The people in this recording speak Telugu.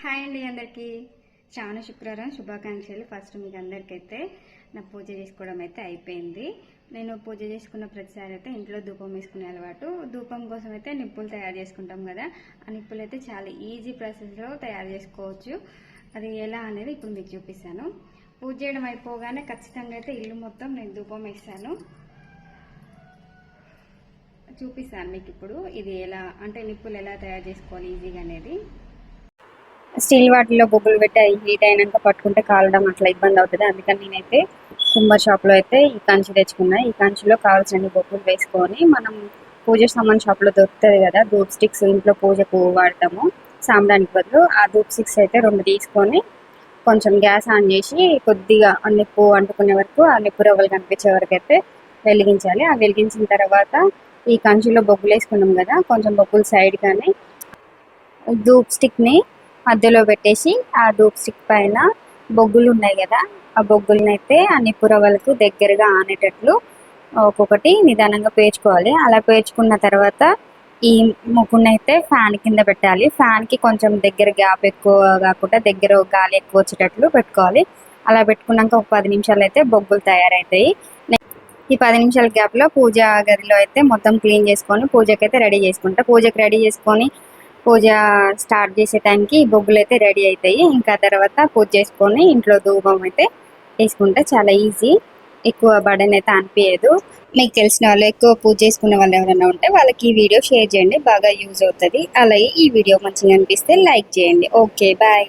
హాయ్ అండి అందరికీ శ్రావణ శుక్రవారం శుభాకాంక్షలు. ఫస్ట్ మీకు అందరికైతే నా పూజ చేసుకోవడం అయితే అయిపోయింది. నేను పూజ చేసుకున్న ప్రతిసారి అయితే ఇంట్లో ధూపం వేసుకునే అలవాటు. ధూపం కోసం అయితే నిప్పులు తయారు చేసుకుంటాం కదా, ఆ నిప్పులు అయితే చాలా ఈజీ ప్రాసెస్లో తయారు చేసుకోవచ్చు. అది ఎలా అనేది ఇప్పుడు మీకు చూపిస్తాను. పూజ చేయడం అయిపోగానే ఖచ్చితంగా అయితే ఇల్లు మొత్తం నేను ధూపం వేస్తాను. చూపిస్తాను మీకు ఇప్పుడు ఇది ఎలా అంటే నిప్పులు ఎలా తయారు చేసుకోవాలి ఈజీగా అనేది. స్టీల్ వాటిలో బొగ్గులు పెట్టి హీట్ అయినాక పట్టుకుంటే కాలడం అట్లా ఇబ్బంది అవుతుంది. అందుకని నేనైతే కుంభర్ షాప్లో అయితే ఈ కంచి తెచ్చుకున్నా. ఈ కంచిలో కావాల్సిన బొగ్గులు వేసుకొని మనం పూజ సామాన్ షాప్లో దొరుకుతుంది కదా ధూప్ స్టిక్స్, ఇంట్లో పూజకు వాడతాము సాంబ్రానికి బదులు. ఆ ధూప్ స్టిక్స్ అయితే 2 తీసుకొని కొంచెం గ్యాస్ ఆన్ చేసి కొద్దిగా నిప్పు అంటుకునే వరకు, ఆ నిప్పు రవ్వలు కనిపించే వరకు అయితే వెలిగించాలి. ఆ వెలిగించిన తర్వాత ఈ కంచిలో బొగ్గులు వేసుకున్నాం కదా, కొంచెం బొగ్గులు సైడ్ కానీ ధూప్ స్టిక్ని మధ్యలో పెట్టేసి ఆ ధూప్ స్టిక్ పైన బొగ్గులు ఉన్నాయి కదా, ఆ బొగ్గులను అయితే ఆ నిప్పు రవ్వలకు దగ్గరగా ఆనేటట్లు ఒక్కొక్కటి నిదానంగా పేర్చుకోవాలి. అలా పేర్చుకున్న తర్వాత ఈ ముగ్గుని అయితే ఫ్యాన్ కింద పెట్టాలి. ఫ్యాన్కి కొంచెం దగ్గర గ్యాప్ ఎక్కువ కాకుండా దగ్గర గాలి ఎక్కువ వచ్చేటట్లు పెట్టుకోవాలి. అలా పెట్టుకున్నాక ఒక 10 నిమిషాలు అయితే బొగ్గులు తయారవుతాయి. ఈ 10 నిమిషాల గ్యాప్లో పూజ గదిలో అయితే మొత్తం క్లీన్ చేసుకొని పూజకి అయితే రెడీ చేసుకుంటా. పూజకి రెడీ చేసుకొని పూజ స్టార్ట్ చేసే టైంకి బొగ్గులు అయితే రెడీ అవుతాయి. ఇంకా తర్వాత పూజ చేసుకొని ఇంట్లో ధూపం అయితే వేసుకుంటే చాలా ఈజీ, ఎక్కువ బర్డెన్ అయితే అనిపించదు. మీకు తెలిసిన వాళ్ళు ఎక్కువ పూజ చేసుకునే వాళ్ళు ఎవరైనా ఉంటే వాళ్ళకి ఈ వీడియో షేర్ చేయండి, బాగా యూజ్ అవుతుంది. అలాగే ఈ వీడియో మంచిగా అనిపిస్తే లైక్ చేయండి. Okay, bye.